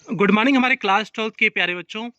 Good morning हमारे class 12 के प्यारे बच्चों।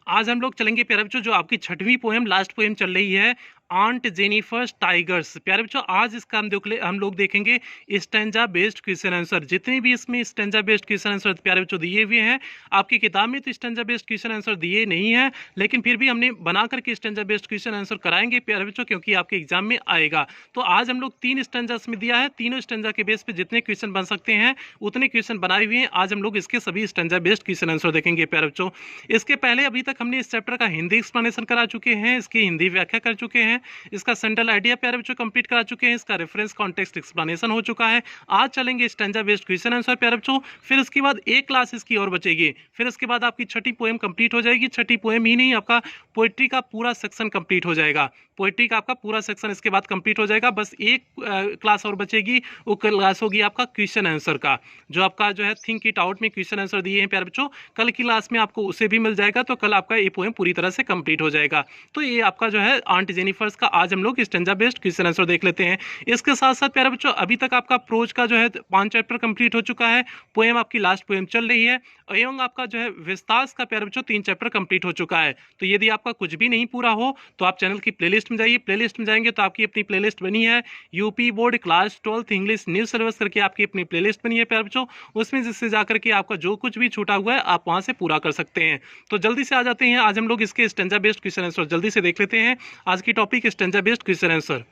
आज हम लोग चलेंगे प्यारे बच्चों, जो आपकी छठवीं पोएम लास्ट पोएम चल रही है, आंट जेनिफर्स टाइगर्स। प्यारे बच्चों, आज इसका हम लोग देखेंगे स्टेंजा बेस्ड क्वेश्चन आंसर। जितने भी इसमें स्टेंजा बेस्ड क्वेश्चन आंसर प्यारे बच्चों दिए हुए हैं, आपकी किताब में तो स्टेंजा बेस्ड क्वेश्चन आंसर दिए नहीं है, लेकिन फिर भी हमने बना करके स्टेंजा बेस्ड क्वेश्चन आंसर कराएंगे प्यारे बच्चों, क्योंकि आपके एग्जाम में आएगा। तो आज हम लोग 3 स्टेंजा में दिया है, तीनों स्टेंजा के बेस पे जितने क्वेश्चन बन सकते हैं उतने क्वेश्चन बनाए हुए हैं। आज हम लोग इसके सभी स्टेंजा बेस्ड क्वेश्चन आंसर देखेंगे प्यारे बच्चों। इसके पहले अभी तक हमने इस चैप्टर का हिंदी एक्सप्लेनेशन करा चुके हैं, इसकी हिंदी व्याख्या कर चुके हैं, इसका सेंट्रल आइडिया प्यारे बच्चों कंप्लीट करा चुके हैं, इसका रेफरेंस कॉन्टेक्स्ट एक्सप्लेनेशन हो चुका है। आज चलेंगे स्टेंजा बेस्ड क्वेश्चन आंसर प्यारे बच्चों। फिर इसके बाद एक क्लास इसकी और बचेगी, फिर इसके बाद आपकी छठी पोएम कंप्लीट हो जाएगी। छठी पोएम ही नहीं, आपका पोएट्री का पूरा सेक्शन कंप्लीट हो जाएगा। पोएट्री का आपका पूरा सेक्शन इसके बाद कंप्लीट हो जाएगा। बस एक क्लास और बचेगी, वो क्लास होगी आपका क्वेश्चन आंसर का, जो आपका जो है थिंक इट आउट में क्वेश्चन आंसर दिए हैं प्यारे बच्चों। कल की क्लास में आपको उसे भी मिल जाएगा, तो कल आपका ये पोएम पूरी तरह से कंप्लीट हो जाएगा। तो ये आपका जो है आंट जेनिफर्स का आज हम लोग स्टेंजा बेस्ड क्वेश्चन आंसर देख लेते हैं। इसके साथ साथ प्यारे बच्चों, अभी तक आपका प्रोज का जो है 5 चैप्टर कंप्लीट हो चुका है, पोएम आपकी लास्ट पोएम चल रही है, एवं आपका जो है विस्तास का प्यारे बच्चों 3 चैप्टर कंप्लीट हो चुका है। तो यदि आपका कुछ भी नहीं पूरा हो तो आप चैनल की प्लेलिस्ट में जाइए। प्लेलिस्ट में जाएंगे तो आपकी अपनी प्लेलिस्ट बनी है, UP board class 12 English new syllabus करके आपकी अपनी प्लेलिस्ट बनी है प्यारे बच्चों। उसमें जिससे जाकर के आपका जो कुछ भी छूटा हुआ है आप वहां से पूरा कर सकते हैं। तो जल्दी से आ जाते हैं, आज हम लोग इसके स्टेंजा बेस्ड क्वेश्चन आंसर जल्दी से देख लेते हैं। आज की topic stanza based question answer.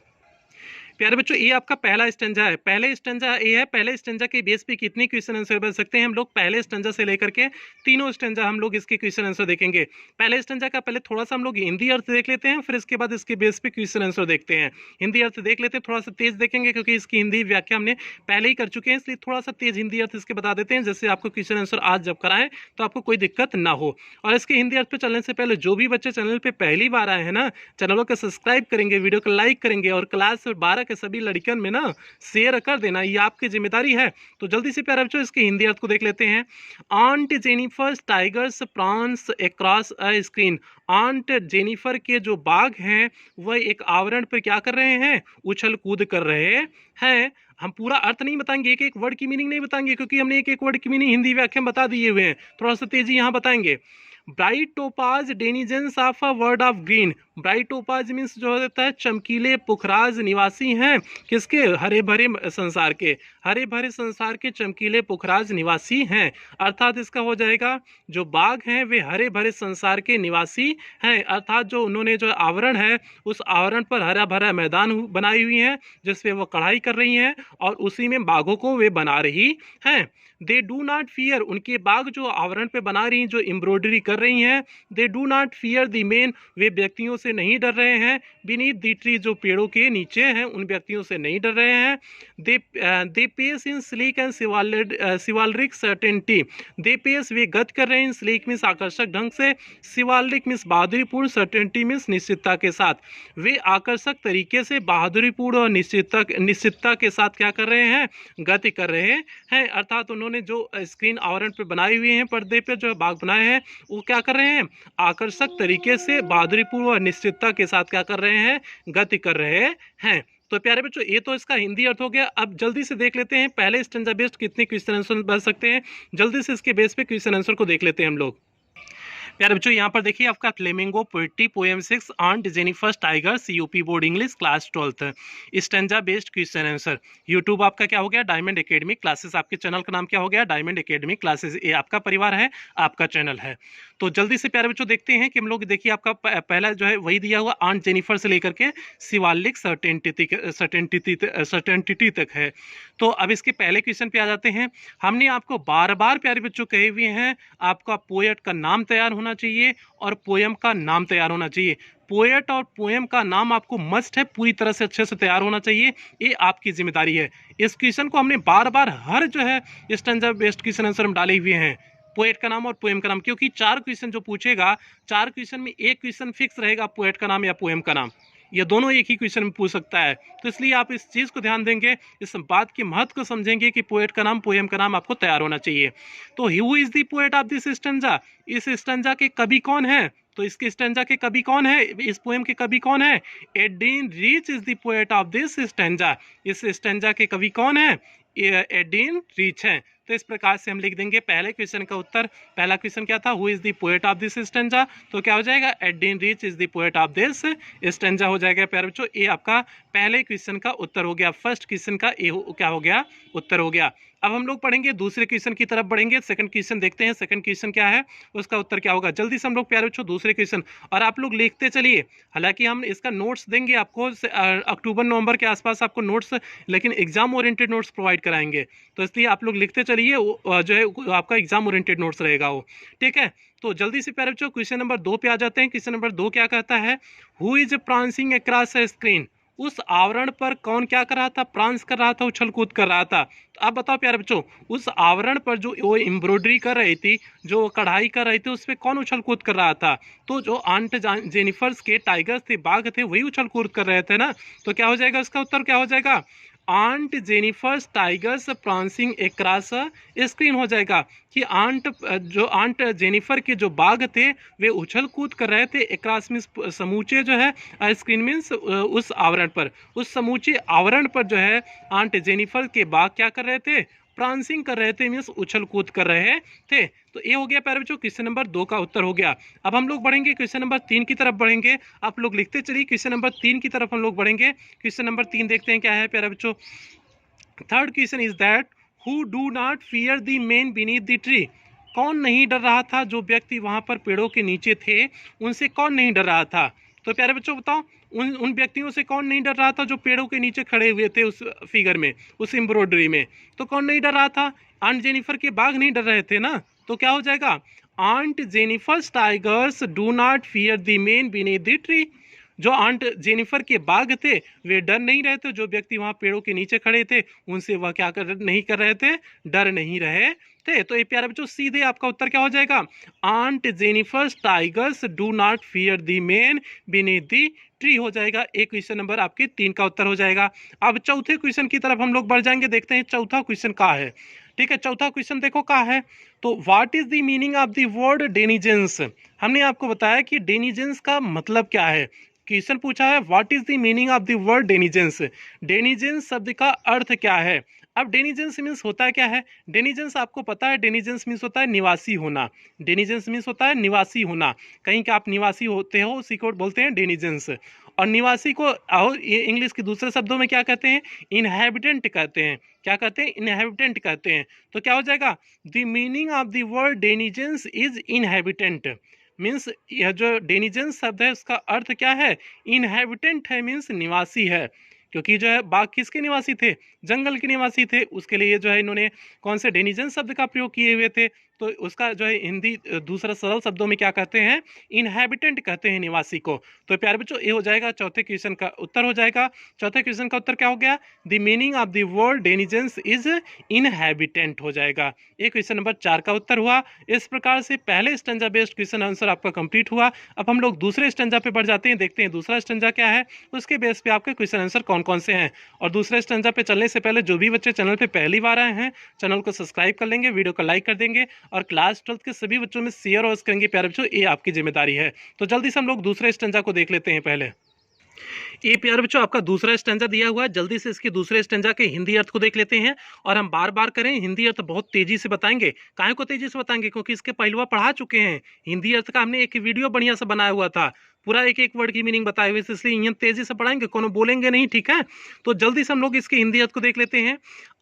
प्यारे बच्चों, ये आपका पहला स्टेंजा है। पहले स्टेंजा ये है, पहले स्टेंजा के बेस पे कितने क्वेश्चन आंसर बन सकते हैं हम लोग पहले स्टेंजा से लेकर के तीनों स्टेंजा हम लोग इसके क्वेश्चन आंसर देखेंगे। पहले स्टेंजा का पहले थोड़ा सा हम लोग हिंदी अर्थ देख लेते हैं, फिर इसके बाद इसके बेस पे क्वेश्चन आंसर देखते हैं। हिंदी अर्थ देख लेते हैं, थोड़ा सा तेज देखेंगे क्योंकि इसकी हिंदी व्याख्या हमने पहले ही कर चुके हैं, इसलिए थोड़ा सा तेज हिंदी अर्थ इसके बता देते हैं, जैसे आपको क्वेश्चन आंसर आज जब कराएं तो आपको कोई दिक्कत ना हो। और इसके हिंदी अर्थ पे चलने से पहले जो भी बच्चे चैनल पे पहली बार आए हैं ना, चैनलों को सब्सक्राइब करेंगे, वीडियो को लाइक करेंगे और क्लास 12 के सभी लड़कियों में ना शेयर कर देना, ये आपकी जिम्मेदारी है। तो जल्दी से प्यारे बच्चों इसके हिंदी अर्थ को देख लेते हैं। Aunt Jennifer's tigers prance across a screen. Aunt Jennifer के जो बाघ हैं वह एक आवरण पर क्या कर रहे हैं, उछल कूद कर रहे हैं। हम पूरा अर्थ नहीं बताएंगे, एक एक वर्ड की मीनिंग नहीं बताएंगे, क्योंकि हमने एक एक वर्ड की मीनिंग हिंदी व्याख्या बता दिए हुए हैं, थोड़ा सा तेजी यहाँ बताएंगे। Bright topaz denizens of a word of green. Bright topaz means जो होता है चमकीले पुखराज निवासी हैं, किसके, हरे भरे संसार के, हरे भरे संसार के चमकीले पुखराज निवासी हैं। अर्थात इसका हो जाएगा जो बाघ हैं वे हरे भरे संसार के निवासी हैं, अर्थात जो उन्होंने जो आवरण है उस आवरण पर हरा भरा मैदान बनाई हुई है जिसपे वो कढ़ाई कर रही हैं और उसी में बाघों को वे बना रही हैं। दे डू नॉट फियर, उनके बाघ जो आवरण पे बना रही हैं, जो एम्ब्रॉयडरी कर रही हैं, they do not fear the man, वे व्यक्तियों से नहीं डर रहे हैं। बीनीथ द ट्री, जो पेड़ों के नीचे हैं उन व्यक्तियों से नहीं डर रहे हैं। They pace in sleek and chivalric certainty. They pace, वे गत कर रहे हैं, स्लीक मीन्स आकर्षक ढंग से, शिवालरिक मीन्स बहादुरीपूर्ण, सर्टेनिटी मीन्स निश्चितता के साथ। वे आकर्षक तरीके से बहादुरीपूर्ण और निश्चितता के साथ क्या कर रहे हैं, गति कर रहे हैं। अर्थात उन्होंने जो स्क्रीन आवरण पे बनाई हुई हैं, पर्दे पे जो बाघ बनाए हैं, वो क्या कर रहे हैं, आकर्षक तरीके से बहादुरीपूर्ण और निश्चितता के साथ क्या कर रहे हैं, गति कर रहे हैं। तो प्यारे बच्चों, ये तो इसका हिंदी अर्थ हो गया। अब जल्दी से देख लेते हैं पहले स्टेंजा बेस्ड कितने क्वेश्चन आंसर बन सकते हैं। जल्दी से इसके बेस पे क्वेश्चन आंसर को देख लेते हैं हम लोग। प्यारे बच्चों, यहाँ पर देखिए आपका flamingo poetry poem 6 aunt Jennifer's tigers UP board English class 12 stanza based question answer. YouTube आपका क्या हो गया, डायमंड एकेडमिक क्लासेस। आपके चैनल का नाम क्या हो गया, डायमंड एकेडमिक क्लासेस। ये आपका परिवार है, आपका चैनल है। तो जल्दी से प्यारे बच्चों देखते हैं कि हम लोग, देखिए आपका पहला जो है वही दिया हुआ आंट जेनिफर से लेकर के शिवालिक सर्टेनिटी तक है। तो अब इसके पहले क्वेश्चन पे आ जाते हैं। हमने आपको बार बार प्यारे बच्चों कहे हुए हैं, आपका पोएट का नाम तैयार होना चाहिए और पोएम का नाम तैयार होना चाहिए। पोएट और पोएम का नाम आपको मस्ट है, पूरी तरह से अच्छे से तैयार होना चाहिए, ये आपकी जिम्मेदारी है। इस क्वेश्चन को हमने बार बार हर जो है स्टेंजा बेस्ड क्वेश्चन आंसर में डाले हुए हैं, पोएट का नाम और पोएम का नाम, क्योंकि 4 क्वेश्चन जो पूछेगा, 4 क्वेश्चन में एक क्वेश्चन फिक्स रहेगा पोएट का नाम या पोएम का नाम, ये दोनों एक ही क्वेश्चन में पूछ सकता है। तो इसलिए आप इस चीज़ को ध्यान देंगे, इस बात के महत्व को समझेंगे कि पोएट का नाम पोएम का नाम आपको तैयार होना चाहिए। तो who is the poet of this stanza, इस स्टेंजा के कवि कौन है, तो इसके स्टेंजा के कवि कौन है, इस पोएम के कवि कौन है, Adrienne Rich is the poet of this stanza. इस स्टेंजा के कवि कौन है, एडीन रीच है। तो इस प्रकार से हम लिख देंगे पहले क्वेश्चन का उत्तर। पहला क्वेश्चन क्या था, who is the poet of this stanza, तो क्या हो जाएगा, Adrienne Rich is the poet of this stanza हो जाएगा प्यारे बच्चों। ये आपका पहले क्वेश्चन का उत्तर हो गया, फर्स्ट क्वेश्चन का ये क्या हो गया, उत्तर हो गया। अब हम लोग पढ़ेंगे दूसरे क्वेश्चन की तरफ बढ़ेंगे। सेकंड क्वेश्चन देखते हैं, सेकंड क्वेश्चन क्या है, उसका उत्तर क्या होगा। जल्दी से हम लोग प्यारे बच्चों दूसरे क्वेश्चन, और आप लोग लिखते चलिए। हालांकि हम इसका नोट्स देंगे आपको अक्टूबर नवंबर के आसपास आपको नोट्स, लेकिन एग्जाम ओरिएंटेड नोट्स प्रोवाइड कराएंगे, तो इसलिए आप लोग लिखते चलिए, जो है आपका एग्जाम ओरिएंटेड नोट्स रहेगा वो, ठीक है। तो जल्दी से प्यारे बच्चों क्वेश्चन नंबर 2 पे आ जाते हैं। क्वेश्चन नंबर 2 क्या कहता है, who is prancing across a screen, उस आवरण पर कौन क्या कर रहा था, प्रांस कर रहा था, उछल कूद कर रहा था। तो आप बताओ प्यारे बच्चों, उस आवरण पर जो वो एम्ब्रॉयडरी कर रही थी, जो कढ़ाई कर रही थी, उस पर कौन उछल कूद कर रहा था। तो जो आंट जेनिफर्स के टाइगर्स थे, बाघ थे, वही उछल कूद कर रहे थे ना। तो क्या हो जाएगा, इसका उत्तर क्या हो जाएगा, aunt Jennifer's tigers prancing across screen हो जाएगा। कि आंट जेनिफर के जो बाघ थे वे उछल कूद कर रहे थे, अक्रॉस मीन्स समूचे जो है, स्क्रीन मीन्स उस आवरण पर, उस समूचे आवरण पर जो है आंट जेनिफर के बाघ क्या कर रहे थे, प्रांसिंग कर रहे थे, मीन्स उछल कूद कर रहे थे। तो ये हो गया प्यारे बच्चों क्वेश्चन नंबर 2 का उत्तर हो गया। अब हम लोग बढ़ेंगे क्वेश्चन नंबर 3 की तरफ बढ़ेंगे। आप लोग लिखते चलिए, क्वेश्चन नंबर 3 की तरफ हम लोग बढ़ेंगे। क्वेश्चन नंबर 3 देखते हैं क्या है प्यारे बच्चों। Third question is that who do not fear the man beneath the tree, कौन नहीं डर रहा था, जो व्यक्ति वहां पर पेड़ों के नीचे थे उनसे कौन नहीं डर रहा था। तो प्यारे बच्चों बताओ, उन व्यक्तियों से कौन नहीं डर रहा था जो पेड़ों के नीचे खड़े हुए थे उस फिगर में, उस एम्ब्रॉयडरी में। तो कौन नहीं डर रहा था, आंट जेनिफर के बाघ नहीं डर रहे थे ना। तो क्या हो जाएगा, aunt Jennifer's tigers do not fear the man beneath the tree, जो आंट जेनिफर के बाघ थे वे डर नहीं रहे थे, जो व्यक्ति वहां पेड़ों के नीचे खड़े थे उनसे वह क्या नहीं कर रहे थे, डर नहीं रहे थे। तो ये प्यारे बच्चों सीधे आपका उत्तर क्या हो जाएगा, aunt Jennifer's tigers do not fear the man beneath the tree हो जाएगा। एक क्वेश्चन नंबर आपके 3 का उत्तर हो जाएगा। अब चौथे क्वेश्चन की तरफ हम लोग बढ़ जाएंगे, देखते हैं चौथा क्वेश्चन का है, ठीक है। चौथा क्वेश्चन देखो क्या है, तो what is the meaning of the word denizens. हमने आपको बताया कि डेनिजेंस का मतलब क्या है। क्वेश्चन पूछा है what is the meaning of the word denizens, denizens शब्द का अर्थ क्या है। अब डेनिजेंस मीन्स होता है क्या है, डेनिजेंस आपको पता है, डेनिजेंस मीन्स होता है निवासी होना, डेनिजेंस मीन्स होता है निवासी होना, कहीं का आप निवासी होते हो उसी को बोलते हैं डेनिजेंस। और निवासी को इंग्लिश के दूसरे शब्दों में क्या कहते हैं, इनहेबिटेंट कहते हैं। क्या कहते हैं, इनहेबिटेंट कहते हैं। तो क्या हो जाएगा, the meaning of the word denizens is inhabitant, means यह जो डेनिजेंस शब्द है उसका अर्थ क्या है, इनहेबिटेंट है, मीन्स निवासी है। क्योंकि जो है बाघ किसके निवासी थे, जंगल के निवासी थे, उसके लिए जो है इन्होंने कौन से डेनिजेंस शब्द का प्रयोग किए हुए थे। तो उसका जो है हिंदी दूसरा सरल शब्दों में क्या कहते हैं, इनहेबिटेंट कहते हैं निवासी को। तो प्यारे बच्चों ये हो जाएगा चौथे क्वेश्चन का उत्तर हो जाएगा। चौथे क्वेश्चन का उत्तर क्या हो गया, the meaning of the word denizens is inhabitant हो जाएगा। ये क्वेश्चन नंबर 4 का उत्तर हुआ। इस प्रकार से पहले स्टेंजा बेस्ड क्वेश्चन आंसर आपका कंप्लीट हुआ। अब हम लोग दूसरे स्टेंजा पे बढ़ जाते हैं, देखते हैं दूसरा स्टेंजा क्या है, उसके बेस पे आपके क्वेश्चन आंसर कौन कौन से हैं। और दूसरे स्टेंजा पे चलने से पहले जो भी बच्चे चैनल पे पहली बार आए हैं, चैनल को सब्सक्राइब कर लेंगे, वीडियो को लाइक कर देंगे, और क्लास 12 के सभी बच्चों में शेयर और करेंगे प्यारे बच्चों, ये आपकी जिम्मेदारी है। तो जल्दी से हम लोग दूसरे स्टेंजा को देख लेते हैं। पहले ये प्यारे बच्चों आपका दूसरा स्टेंजा दिया हुआ है, जल्दी से इसके दूसरे स्टेंजा के हिंदी अर्थ को देख लेते हैं। और हम बार बार करें, हिंदी अर्थ बहुत तेजी से बताएंगे। काहे को तेजी से बताएंगे, क्योंकि इसके पहलुआ पढ़ा चुके हैं। हिंदी अर्थ का हमने एक वीडियो बढ़िया सा बनाया हुआ था, पूरा एक एक वर्ड की मीनिंग बताए हुए, इसलिए यहाँ तेजी से पढ़ाएंगे, कोनो बोलेंगे नहीं, ठीक है। तो जल्दी से हम लोग इसके हिंदी अर्थ को देख लेते हैं।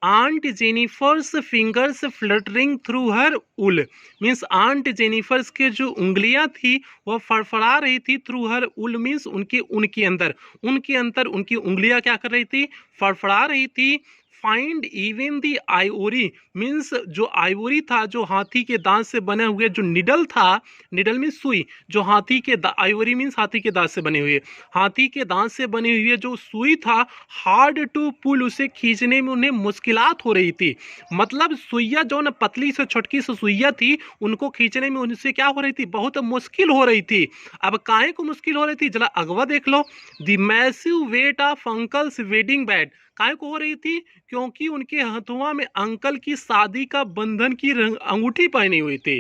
Aunt Jennifer's fingers fluttering through her wool, means aunt Jennifer's के जो उंगलियां थी वह फड़फड़ा रही थी, थ्रू हर उल मीन्स उनके अंदर उनकी उंगलियां क्या कर रही थी, फड़फड़ा रही थी। Find even the Ivory means जो आइवरी था, जो हाथी के दांत से बने हुए जो निडल था, निडल मीन्स सुई, जो हाथी के आइवरी मीन्स हाथी के दांत से बने हुए, हाथी के दांत से बने हुए जो सुई था, हार्ड टू पुल, उसे खींचने में उन्हें मुश्किलात हो रही थी। मतलब सुइया जो न पतली से छोटकी से सुइया थी, उनको खींचने में उनसे क्या हो रही थी, बहुत मुश्किल हो रही थी। अब काहे को मुश्किल हो रही थी, जरा अगवा देख लो। The massive weight of uncle's wedding band, काहे को हो रही थी, क्योंकि उनके हथुआ में अंकल की शादी का बंधन की अंगूठी पहनी हुई थी।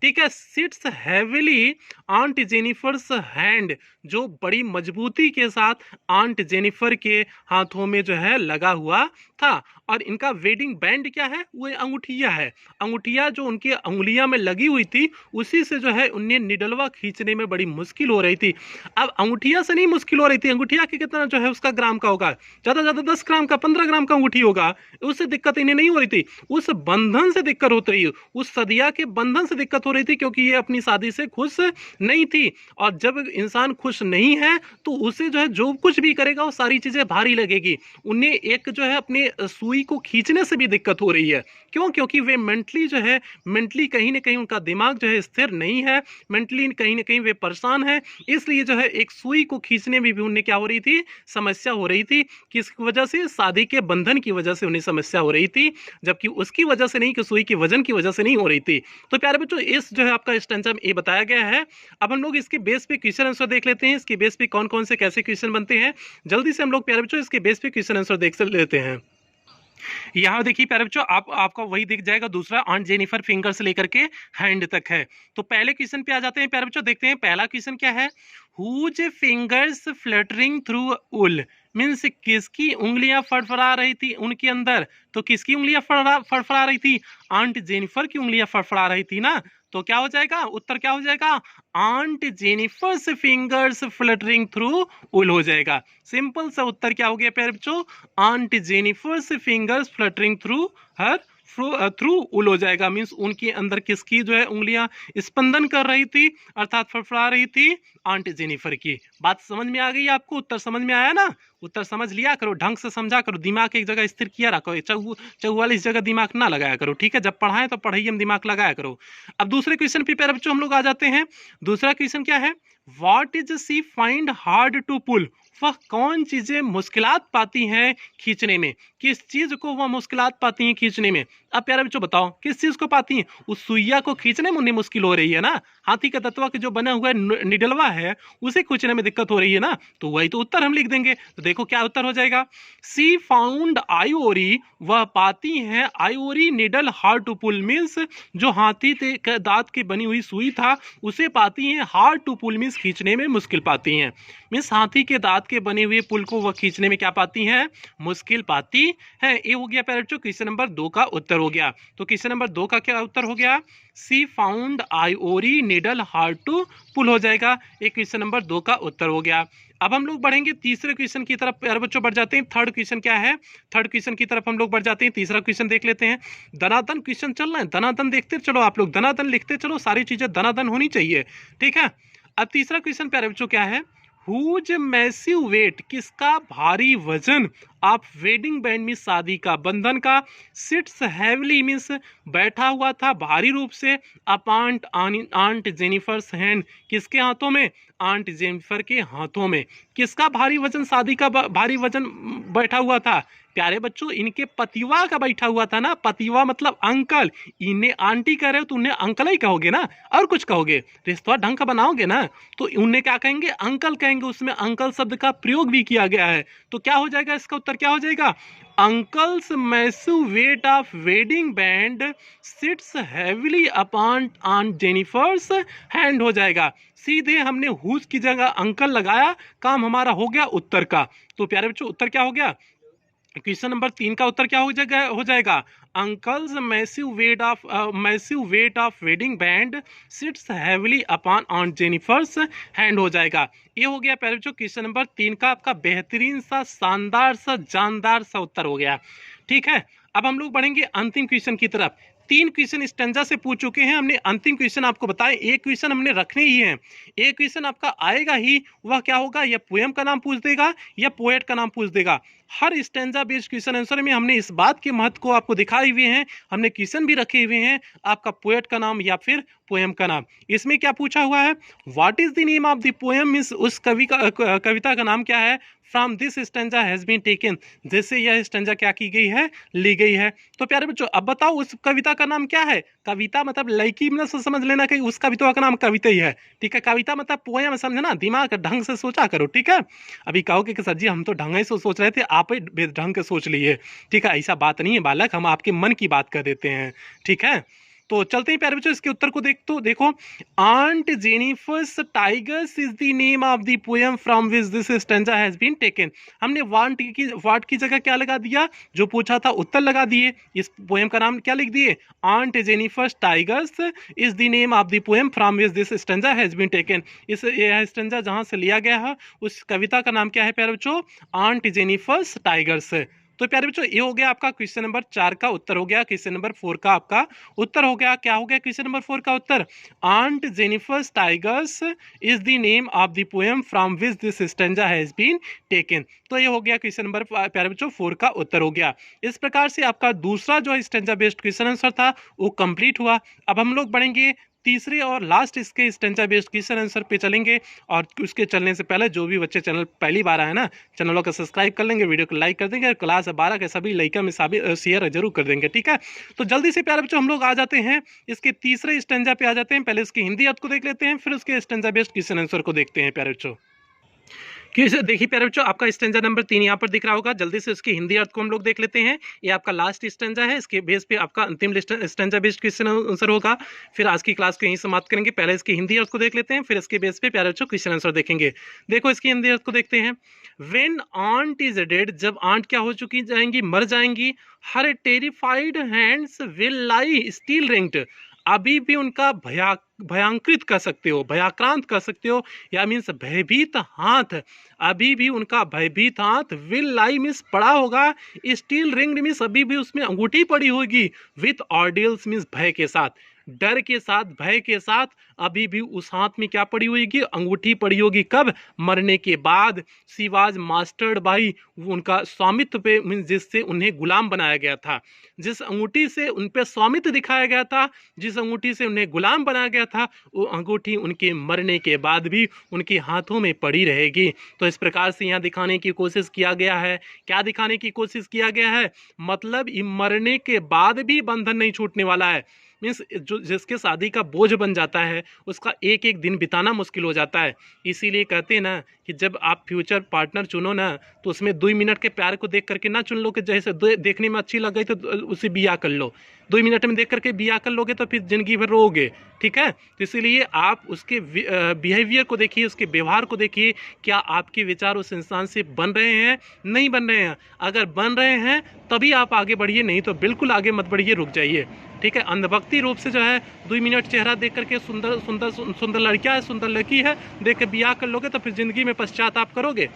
ठीक है। Sits heavily aunt Jennifer's hand, जो बड़ी मजबूती के साथ आंट जेनिफर के हाथों में जो है लगा हुआ था। और इनका वेडिंग बैंड क्या है, वो अंगूठिया है। अंगूठिया जो उनकी अंगुलियां में लगी हुई थी, उसी से जो है उन्हें निडलवा खींचने में बड़ी मुश्किल हो रही थी। अब अंगूठिया से नहीं मुश्किल हो रही थी, अंगूठिया के कितना जो है उसका ग्राम का होगा, ज्यादा ज्यादा 10 ग्राम का, 15 ग्राम का अंगूठी होगा, उससे दिक्कत इन्हें नहीं हो रही थी। उस बंधन से दिक्कत होती रही, उस सदिया के बंधन से दिक्कत हो रही थी, क्योंकि ये अपनी शादी से खुश नहीं थी। और जब इंसान खुश नहीं है तो उसे जो है जो कुछ भी करेगा वो सारी चीजें भारी लगेगी। उन्हें एक जो है अपने सुई को खींचने से भी दिक्कत हो रही है। क्यों? क्योंकि वे मेंटली जो है, मेंटली कहीं ना कहीं उनका दिमाग जो है स्थिर नहीं है, मेंटली कहीं ना कहीं वे परेशान है। इसलिए जो है एक सुई को खींचने में भी उन्हें क्या हो रही थी, समस्या हो रही थी। किसकी वजह से? शादी के बंधन की वजह से उन्हें समस्या हो रही थी, जबकि उसकी वजह से नहीं, कि सुई के वजन की वजह से नहीं हो रही थी। तो प्यारे बच्चों, इस जो है आपका स्टेंजा में ये बताया गया है। अब हम लोग इसके बेस पे क्वेश्चन आंसर देख लेते हैं। इसके बेस पे कौन कौन से कैसे क्वेश्चन बनते हैं, जल्दी से हम लोग प्यारे बच्चों इसके बेस पे क्वेश्चन आंसर देख लेते हैं। यहाँ देखिए प्यारे बच्चों, आपका वही दिख जाएगा, दूसरा आंट जेनिफर फिंगर से लेकर के हैंड तक है। तो पहले क्वेश्चन पे आ जाते हैं प्यारे बच्चों, देखते हैं पहला क्वेश्चन क्या है। हुज फिंगर्स फ्लटरिंग थ्रू उल, मीन्स किसकी उंगलियां फड़फड़ा रही थी उनके अंदर। तो किसकी उंगलियां फड़फड़ा रही थी? आंट जेनिफर की उंगलियां फड़फड़ा रही थी ना। तो क्या हो जाएगा, उत्तर क्या हो जाएगा? Aunt Jennifer's fingers fluttering through wool हो जाएगा। सिंपल सा उत्तर क्या हो गया प्यारे बच्चों? Aunt Jennifer's fingers fluttering through her through wool हो जाएगा। मीन्स उनके अंदर किसकी जो है उंगलियां स्पंदन कर रही थी, अर्थात फड़फड़ा रही थी? आंट जेनिफर की। बात समझ में आ गई आपको? उत्तर समझ में आया ना? उत्तर समझ लिया करो, ढंग से समझा करो, दिमाग एक जगह स्थिर किया रखो, चौवालीस जगह दिमाग ना लगाया करो, ठीक है? जब पढ़ाएं तो पढ़ाई में दिमाग लगाया करो। अब दूसरे क्वेश्चन पे प्यारे बच्चों हम लोग आ जाते हैं। दूसरा क्वेश्चन क्या है? What is she find hard to pull, वह कौन चीजें मुश्किलात पाती हैं खींचने में? किस चीज को वह मुश्किलात पाती हैं खींचने में? अब प्यारे बच्चों बताओ, किस चीज को पाती हैं? उस सुइया को खींचने में उन्हें मुश्किल हो रही है ना। हाथी का दतवा के जो बना हुआ है निडलवा है, उसे खींचने में दिक्कत हो रही है ना। तो वही तो उत्तर हम लिख देंगे। तो देखो क्या उत्तर हो जाएगा। सी फाउंड आइवोरी, वह पाती हैं ivory needle hard to pull, means जो हाथी के दांत की बनी हुई सुई था उसे पाती हैं हार्ड टू पुल, मीन्स खींचने में मुश्किल पाती हैं। मीन्स हाथी के दांत के बने हुए पुल को वह खींचने में क्या पाती हैं? मुश्किल पाती है। ये हो गया प्यारे बच्चों क्वेश्चन नंबर 2 का उत्तर हो गया। तो क्वेश्चन नंबर 2 का क्या उत्तर हो गया? She found ivory needle hard to pull हो जाएगा। एक क्वेश्चन नंबर 2 का उत्तर हो गया। अब हम लोग बढ़ेंगे तीसरे क्वेश्चन की तरफ प्यारे बच्चों, बढ़ जाते हैं। थर्ड क्वेश्चन क्या है? थर्ड क्वेश्चन की तरफ हम लोग बढ़ जाते हैं। तीसरा क्वेश्चन देख लेते हैं। दनादन क्वेश्चन चल रहा है, दनादन देखते चलो, आप लोग दनादन लिखते चलो, सारी चीजें दनादन होनी चाहिए, ठीक है? अब तीसरा क्वेश्चन प्यारे बच्चों क्या है? हुज मैसिव वेट, किसका भारी वजन आप वेडिंग बैंड में, शादी का बंधन का, सिट्स हैवली मीन्स बैठा हुआ था भारी रूप से, अपांट आंट जेनिफर्स हैंड, किसके हाथों में? आंट जेनिफर के हाथों में। किसका भारी वजन, शादी का भारी वजन बैठा हुआ था? प्यारे बच्चों इनके पतिवा का बैठा हुआ था ना। पतिवा मतलब अंकल, इन्हें आंटी कह रहे हो तो उन्हें अंकल ही कहोगे ना, और कुछ कहोगे? रिश्ता ढंग का बनाओगे ना, तो उन्हें क्या कहेंगे? अंकल कहेंगे। उसमें अंकल शब्द का प्रयोग भी किया गया है। तो क्या हो जाएगा, इसका उत्तर क्या हो जाएगा? Uncle's massive weight of wedding band sits heavily upon on Jennifer's hand हो जाएगा। सीधे हमने हुज की जगह अंकल लगाया, काम हमारा हो गया उत्तर का। तो प्यारे बच्चों उत्तर क्या हो गया? क्वेश्चन नंबर 3 का उत्तर क्या हो जाएगा? Uncle's massive weight of wedding band sits heavily upon on Jennifer's hand हो जाएगा। ये हो गया प्यारे बच्चों क्वेश्चन नंबर 3 का आपका बेहतरीन सा, शानदार सा, जानदार सा उत्तर हो गया, ठीक है? अब हम लोग बढ़ेंगे अंतिम क्वेश्चन की तरफ। 3 क्वेश्चन स्टेंजा से पूछ चुके हैं हमने, अंतिम क्वेश्चन आपको बताएं, एक क्वेश्चन हमने रखने ही है। एक क्वेश्चन आपका आएगा ही, वह क्या होगा? या पोएम का नाम पूछ देगा या पोएट का नाम पूछ देगा। हर स्टेंजा बेस्ड क्वेश्चन आंसर में हमने इस बात के महत्व को आपको दिखाए हुए हैं, हमने क्वेश्चन भी रखे हुए हैं, आपका पोएट का नाम या फिर पोएम का नाम। इसमें क्या पूछा हुआ है? What is the name of the poem, means उस कविता का नाम क्या है? From this stanza has been taken, जैसे यह स्टेंजा क्या की गई है? ली गई है। तो प्यारे बच्चों अब बताओ उस कविता का नाम क्या है? कविता मतलब लड़की में समझ लेना कि उस कविता का नाम कविता ही है, ठीक है? कविता मतलब पोएम, समझना, दिमाग ढंग से सोचा करो, ठीक है? अभी कहोगे कि सर जी हम तो ढंग से सोच रहे थे, आप ही ढंग के सोच लिए, ठीक है? ऐसा बात नहीं है बालक, हम आपके मन की बात कर देते हैं, ठीक है? तो चलते हैं प्यारे बच्चों इसके उत्तर को देखो, aunt Jennifer's tigers is the name of the poem from which this stanza has been taken. हमने वाट की जगह क्या लगा दिया, जो पूछा था उत्तर लगा दिए, इस पोएम का नाम क्या लिख दिए, aunt Jennifer's tigers is the name of the poem from which this stanza has been taken. इस स्टेंजा जहां से लिया गया है उस कविता का नाम क्या है प्यारे बच्चों, आंट जेनिफर्स टाइगर्स। तो प्यारे बच्चों ये हो गया आपका क्वेश्चन नंबर 4 का उत्तर हो गया। क्वेश्चन नंबर 4 का आपका उत्तर हो गया, क्या हो गया क्वेश्चन नंबर 4 का उत्तर, aunt Jennifer's tigers is the name of the poem from which this stanza has been taken. तो ये हो गया क्वेश्चन नंबर प्यारे बच्चों 4 का उत्तर हो गया। इस प्रकार से आपका दूसरा जो स्टेंजा बेस्ड क्वेश्चन आंसर था वो कंप्लीट हुआ। अब हम लोग बढ़ेंगे तीसरे और लास्ट इसके स्टेंजा बेस्ड क्वेश्चन आंसर पे चलेंगे। और उसके चलने से पहले जो भी बच्चे चैनल पहली बार आए ना, चैनलों को सब्सक्राइब कर लेंगे, वीडियो को लाइक कर देंगे, क्लास 12 के सभी लड़का में शेयर जरूर कर देंगे, ठीक है। तो जल्दी से प्यारे बच्चों हम लोग आ जाते हैं इसके तीसरे स्टेंजा पे आ जाते हैं। पहले इसकी हिंदी अर्थ को देख लेते हैं, फिर उसके स्टेंजा बेस्ड क्वेश्चन आंसर को देखते हैं प्यारे बच्चों। देखिए प्यारे बच्चों आपका स्टेंजा नंबर 3 यहाँ पर दिख रहा होगा। जल्दी से उसकी हिंदी अर्थ को हम लोग देख लेते हैं। ये आपका लास्ट स्टेंजा है, इसके बेस पे आपका अंतिम स्टेंजा बेस्ड क्वेश्चन आंसर होगा। फिर आज की क्लास को यहीं समाप्त करेंगे। पहले इसकी हिंदी अर्थ को देख लेते हैं, फिर इसके बेस पे प्यारे बच्चों क्वेश्चन आंसर देखेंगे। देखो इसकी हिंदी अर्थ को देखते हैं। व्हेन आंट इज डेड, जब आंट क्या हो चुकी जाएंगी, मर जाएंगी, हर terrified hands will lie still ringed, अभी भी उनका भयांकृत कर सकते हो, भयाक्रांत कर सकते हो, या मीन्स भयभीत हाथ, अभी भी उनका भयभीत हाथ विल लाई मीन्स पड़ा होगा, स्टील रिंग मीन्स अभी भी उसमें अंगूठी पड़ी होगी, विथ ऑर्डियल्स मीन्स भय के साथ, डर के साथ, भय के साथ अभी भी उस हाथ में क्या पड़ी होगी, अंगूठी पड़ी होगी। कब, मरने के बाद। शी वाज मास्टर्ड बाई, उनका स्वामित्व पे मीन्स जिससे उन्हें गुलाम बनाया गया था, जिस अंगूठी से उन पे स्वामित्व दिखाया गया था, जिस अंगूठी से उन्हें गुलाम बनाया गया था, वो अंगूठी उनके मरने के बाद भी उनके हाथों में पड़ी रहेगी। तो इस प्रकार से यहाँ दिखाने की कोशिश किया गया है। क्या दिखाने की कोशिश किया गया है, मतलब ये मरने के बाद भी बंधन नहीं छूटने वाला है। मीन्स जो जिसके शादी का बोझ बन जाता है उसका एक एक दिन बिताना मुश्किल हो जाता है। इसीलिए कहते हैं ना कि जब आप फ्यूचर पार्टनर चुनो ना, तो उसमें 2 मिनट के प्यार को देख करके ना चुन लो कि जैसे देखने में अच्छी लग गई तो उसे बिया कर लो। 2 मिनट में देख करके बिया कर लोगे तो फिर जिंदगी भर रोओगे, ठीक है। तो इसीलिए आप उसके बिहेवियर को देखिए, उसके व्यवहार को देखिए, क्या आपके विचार उस इंसान से बन रहे हैं, नहीं बन रहे हैं। अगर बन रहे हैं तभी आप आगे बढ़िए, नहीं तो बिल्कुल आगे मत बढ़िए, रुक जाइए, ठीक है। अंधभक्ति रूप से जो है 2 मिनट चेहरा देख करके सुंदर सुंदर सुंदर लड़का है, सुंदर लड़की है देख के बियाह कर लोगे तो फिर जिंदगी में पश्चाताप करोगे,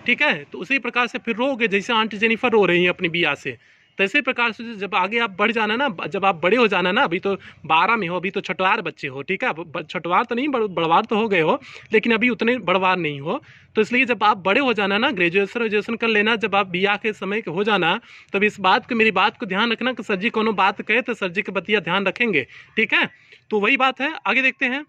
ठीक है। तो उसी प्रकार से फिर रोगे, जैसे आंटी जेनिफर रो रही है अपनी बियाह से। तो इसी प्रकार से जब आगे आप बढ़ जाना ना, जब आप बड़े हो जाना ना, अभी तो 12 में हो, अभी तो छठवार बच्चे हो, ठीक है। छठवार तो नहीं, बड़वार तो हो गए हो, लेकिन अभी उतने बड़वार नहीं हो। तो इसलिए जब आप बड़े हो जाना ना, ग्रेजुएशन कर लेना, जब आप बियाह के समय हो जाना, तब इस बात को, मेरी बात को ध्यान रखना कि सर जी कोनो बात कहे तो सर जी के बतिया ध्यान रखेंगे, ठीक है। तो वही बात है, आगे देखते हैं।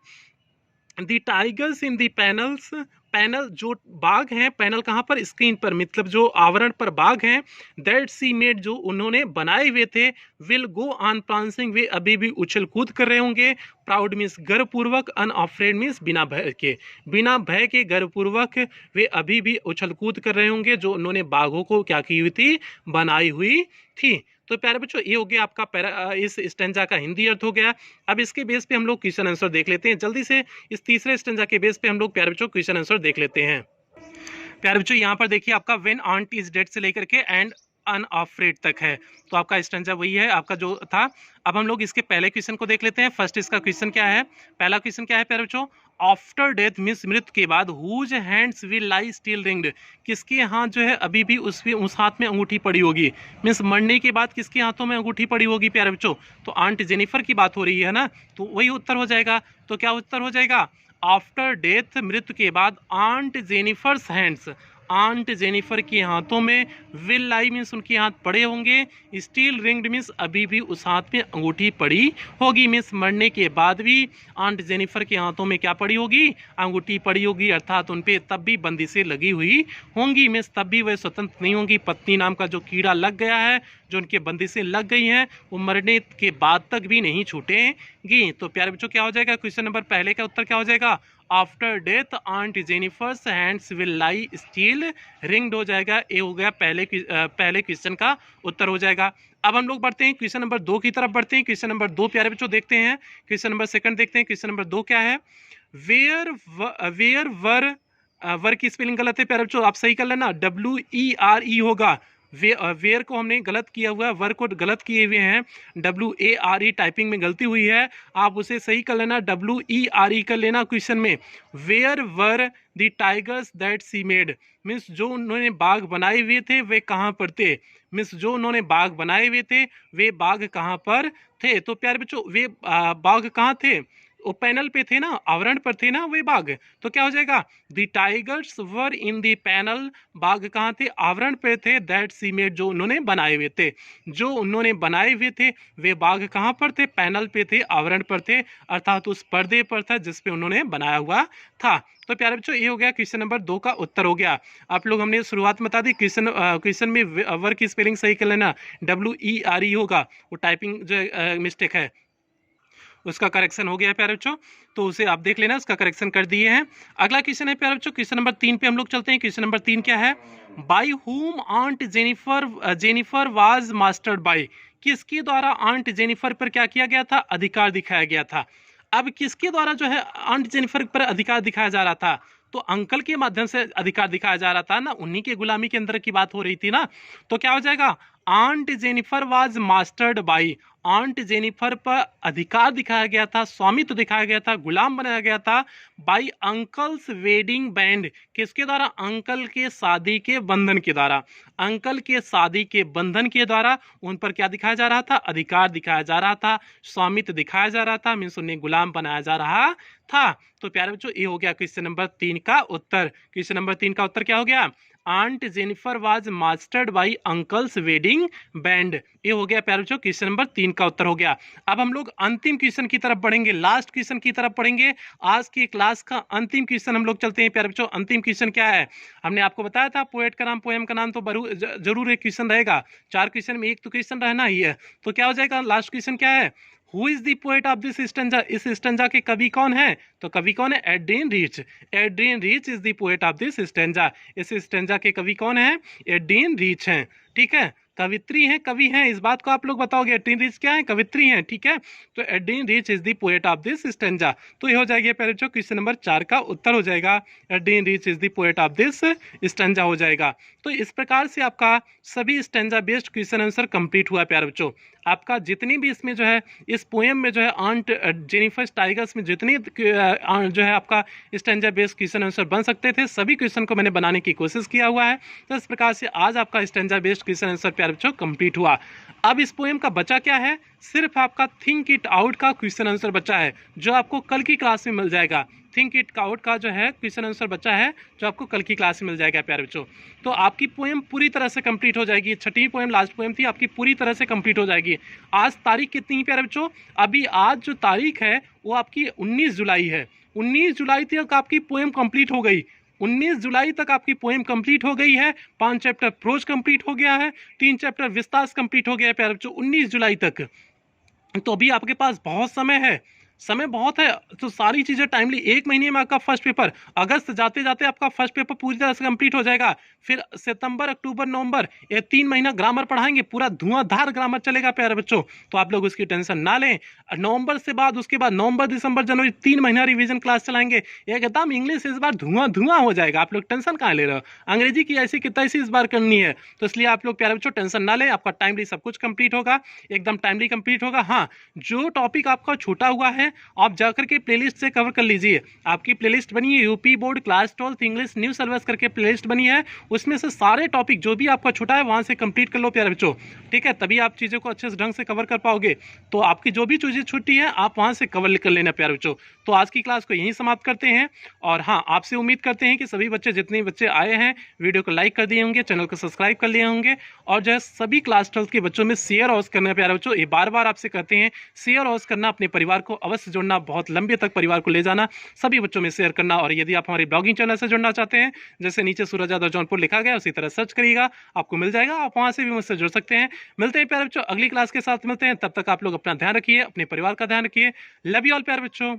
The tigers in the panels, panel जो बाग हैं, पैनल कहाँ पर, स्क्रीन पर, मतलब जो आवरण पर बाग हैं, दैट सी मेड जो उन्होंने बनाए हुए थे, विल गो ऑन प्रांसिंग, वे अभी भी उछल कूद कर रहे होंगे, प्राउड मीन्स गर्वपूर्वक, अनअफ्रेड मीन्स बिना भय के, बिना भय के गर्वपूर्वक वे अभी भी उछल कूद कर रहे होंगे, जो उन्होंने बागों को क्या की हुई थी, बनाई हुई थी। तो प्यारे बच्चों ये हो गया आपका इस स्टेंजा का हिंदी अर्थ हो गया। अब इसके बेस पे हम लोग क्वेश्चन आंसर देख लेते हैं। जल्दी से इस तीसरे स्टेंजा के बेस पे हम लोग प्यारे बच्चों क्वेश्चन आंसर देख लेते हैं। प्यारे बच्चों यहाँ पर देखिए आपका व्हेन आंट इज डेड से लेकर के एंड अनअफ्रेड तक है, तो आपका स्टेंजा वही है आपका जो था। अब हम लोग इसके पहले क्वेश्चन को देख लेते हैं। फर्स्ट इसका क्वेश्चन क्या है, पहला क्वेश्चन क्या है प्यारे बच्चों, आफ्टर डेथ मीन्स मृत्यु के बाद, whose hands will lie still ringed, किसके हाथ जो है अभी भी उस हाथ में अंगूठी पड़ी होगी, मीन्स मरने के बाद किसके हाथों में अंगूठी पड़ी होगी प्यारे बच्चों, तो आंट जेनिफर की बात हो रही है ना, तो वही उत्तर हो जाएगा। तो क्या उत्तर हो जाएगा, आफ्टर डेथ मृत्यु के बाद aunt Jennifer's hands, aunt Jennifer के हाथों में विल लाई मीन्स उनके हाथ पड़े होंगे, स्टील रिंग्ड मीन्स अभी भी उस हाथ में अंगूठी पड़ी होगी, मीन्स मरने के बाद भी आंट जेनिफर के हाथों में क्या पड़ी होगी, अंगूठी पड़ी होगी, अर्थात उन पे तब भी बंदिशें लगी हुई होंगी, मीन्स तब भी वह स्वतंत्र नहीं होंगी। पत्नी नाम का जो कीड़ा लग गया है, जो उनके बंदिशें लग गई हैं, वो मरने के बाद तक भी नहीं छूटेंगी। तो प्यारे बच्चों क्या हो जाएगा, क्वेश्चन नंबर पहले का उत्तर क्या हो जाएगा, after death aunt Jennifer's hands will lie still ringed हो जाएगा। ये हो गया पहले क्वेश्चन का उत्तर हो जाएगा। अब हम लोग बढ़ते हैं क्वेश्चन नंबर 2 की तरफ बढ़ते हैं। क्वेश्चन नंबर 2 प्यारे बच्चों देखते हैं। क्वेश्चन नंबर सेकंड देखते हैं। क्वेश्चन नंबर 2 क्या है? वेयर वर की स्पेलिंग गलत है प्यारे बच्चों, आप सही कर लेना, WERE होगा। वेयर को हमने गलत किया हुआ है, वर को गलत किए हुए हैं, WARE टाइपिंग में गलती हुई है, आप उसे सही कर लेना, WERE कर लेना क्वेश्चन में। Where were the tigers that she made, means जो उन्होंने बाघ बनाए हुए थे वे कहाँ पर थे, मीन्स जो उन्होंने बाघ बनाए हुए थे वे बाघ कहाँ पर थे। तो प्यारे बच्चों वे बाघ कहाँ थे? वो पैनल पे थे ना, आवरण पर थे ना वे बाघ, तो क्या हो जाएगा? The tigers were in the panel, बाघ कहाँ थे? आवरण पे थे, दैट सी मेड जो उन्होंने बनाए हुए थे, जो उन्होंने बनाए हुए थे वे बाघ कहाँ पर थे? पैनल पे थे, आवरण पर थे, अर्थात उस पर्दे पर था जिस पे उन्होंने बनाया हुआ था। तो प्यारे बच्चों ये हो गया क्वेश्चन नंबर 2 का उत्तर हो गया। आप लोग हमने शुरुआत में बता दी, क्वेश्चन में वर की स्पेलिंग सही कर लेना, WERE होगा, वो टाइपिंग जो मिस्टेक है उसका करेक्शन हो गया है प्यारे बच्चों, तो उसे आप देख लेना, उसका करेक्शन कर दिए हैं। अगला क्वेश्चन है प्यारे बच्चों, क्वेश्चन नंबर 3 पे हम लोग चलते हैं। क्वेश्चन नंबर 3 क्या है? By whom aunt Jennifer was mastered by, किसके द्वारा आंट जेनिफर पर क्या किया गया था? अधिकार दिखाया गया था। अब किसके द्वारा जो है आंट जेनिफर पर अधिकार दिखाया जा रहा था? तो अंकल के माध्यम से अधिकार दिखाया जा रहा था ना, उन्हीं के गुलामी के अंदर की बात हो रही थी ना, तो क्या हो जाएगा? Aunt Jennifer was mastered by, aunt Jennifer पर अधिकार दिखाया गया था, स्वामित्व दिखाया गया था, गुलाम बनाया गया था, बाई अंकल्स वेडिंग बैंड, किसके द्वारा? अंकल के शादी के बंधन के द्वारा, अंकल के शादी के बंधन के द्वारा उन पर क्या दिखाया जा रहा था? अधिकार दिखाया जा रहा था, स्वामित्व दिखाया जा रहा था, मीन्स उन्हें गुलाम बनाया जा रहा था। तो प्यारे बच्चों ये हो गया क्वेश्चन नंबर 3 का उत्तर। क्वेश्चन नंबर 3 का उत्तर क्या हो गया? Aunt Jennifer was mastered by uncle's wedding band, ये हो गया प्यारे बच्चों क्वेश्चन नंबर 3 का उत्तर हो गया। अब हम लोग अंतिम क्वेश्चन की तरफ बढ़ेंगे, लास्ट क्वेश्चन की तरफ बढ़ेंगे। आज की क्लास का अंतिम क्वेश्चन हम लोग चलते हैं प्यारे बच्चों। अंतिम क्वेश्चन क्या है? हमने आपको बताया था पोएट का नाम, पोएम का नाम तो जरूर एक क्वेश्चन रहेगा, 4 क्वेश्चन में एक तो क्वेश्चन रहना ही है। तो क्या हो जाएगा? लास्ट क्वेश्चन क्या है? Who is the poet of this stanza, इस स्टैंजा के कवि कौन है? तो कवि कौन है? Adrienne Rich, Adrienne Rich is the poet of this stanza, इस स्टैंजा के कवि कौन है? एड्रियन रीच हैं, ठीक है, कवित्री हैं, कवि हैं, इस बात को आप लोग बताओगे। एड्रियन रीच क्या है? कवित्री हैं, ठीक है, तो Adrienne Rich is the poet of this stanza, तो ये हो जाएगी पहले जो क्वेश्चन नंबर 4 का उत्तर हो जाएगा, Adrienne Rich is the poet of this stanza हो जाएगा। तो इस प्रकार से आपका सभी stanza based question answer complete हुआ प्यारे बच्चों। आपका जितनी भी इसमें जो है इस पोएम में जो है आंट जेनिफर टाइगर्स में जितनी जो है आपका स्टैंजा बेस्ड क्वेश्चन आंसर बन सकते थे, सभी क्वेश्चन को मैंने बनाने की कोशिश किया हुआ है। तो इस प्रकार से आज आपका स्टैंजा बेस्ड क्वेश्चन आंसर प्यारे बच्चों कंप्लीट हुआ। अब इस पोएम का बचा क्या है? सिर्फ आपका थिंक इट आउट का क्वेश्चन आंसर बचा है, जो आपको कल की क्लास में मिल जाएगा। थिंक इट आउट का जो है क्वेश्चन आंसर बचा है, जो आपको कल की क्लास में मिल जाएगा प्यारे बच्चों। तो आपकी पोएम पूरी तरह से कंप्लीट हो जाएगी, 6वीं पोएम लास्ट पोएम थी, आपकी पूरी तरह से कंप्लीट हो जाएगी। आज तारीख कितनी है प्यारे बच्चों? अभी आज जो तारीख है वो आपकी 19 जुलाई है। 19 जुलाई तक आपकी पोएम कंप्लीट हो गई, 19 जुलाई तक आपकी पोएम कंप्लीट हो गई है। 5 चैप्टर प्रोज कंप्लीट हो गया है, 3 चैप्टर विस्तार कंप्लीट हो गया है प्यारे बच्चों 19 जुलाई तक। तो अभी आपके पास बहुत समय है, समय बहुत है, तो सारी चीज़ें टाइमली, 1 महीने में आपका फर्स्ट पेपर, अगस्त जाते जाते आपका फर्स्ट पेपर पूरी तरह से कंप्लीट हो जाएगा। फिर सितंबर, अक्टूबर, नवंबर, ये 3 महीना ग्रामर पढ़ाएंगे, पूरा धुआंधार ग्रामर चलेगा प्यारे बच्चों, तो आप लोग उसकी टेंशन ना लें। नवंबर से बाद उसके बाद नवंबर, दिसंबर, जनवरी 3 महीना रिवीजन क्लास चलाएंगे, एकदम इंग्लिश इस बार धुआं हो जाएगा। आप लोग टेंशन कहाँ ले रहे हो? अंग्रेजी की ऐसी की तैसी इस बार करनी है, तो इसलिए आप लोग प्यारे बच्चों टेंशन ना लें, आपका टाइमली सब कुछ कंप्लीट होगा, एकदम टाइमली कंप्लीट होगा। हाँ, जो टॉपिक आपका छूटा हुआ है आप जाकर के प्लेलिस्ट से कवर कर लीजिए। आपकी प्लेलिस्ट बनी है UP board class 12 English new syllabus करके प्लेलिस्ट बनी है, उसमें से सारे टॉपिक जो भी आपका छूटा है वहां से कंप्लीट कर लो प्यारे बच्चों, ठीक है, तभी आप चीज़ों को अच्छे से ढंग से कवर कर पाओगे। तो आपकी जो भी चीज़ें छुट्टी है आप वहां से कवर कर लेना प्यारे बच्चों। तो आज की क्लास को यहीं समाप्त करते हैं, और हाँ, आपसे उम्मीद करते हैं कि सभी बच्चे, जितने बच्चे आए हैं, वीडियो को लाइक कर दिए होंगे, चैनल को सब्सक्राइब कर लिए होंगे, और जो है सभी क्लास 12 के बच्चों में शेयर और करना प्यारे बच्चों, ये बार बार आपसे कहते हैं, शेयर और करना, अपने परिवार को अवश्य जोड़ना, बहुत लंबे तक परिवार को ले जाना, सभी बच्चों में शेयर करना। और यदि आप हमारे ब्लॉगिंग चैनल से जुड़ना चाहते हैं, जैसे नीचे सूरज यादव जौनपुर लिखा गया उसी तरह सर्च करिएगा, आपको मिल जाएगा, आप वहां से भी मुझसे जुड़ सकते हैं। मिलते हैं प्यारे बच्चों, अगली क्लास के साथ मिलते हैं, तब तक आप लोग अपना ध्यान रखिए, अपने परिवार का ध्यान रखिए। लव यू ऑल प्यारे बच्चों।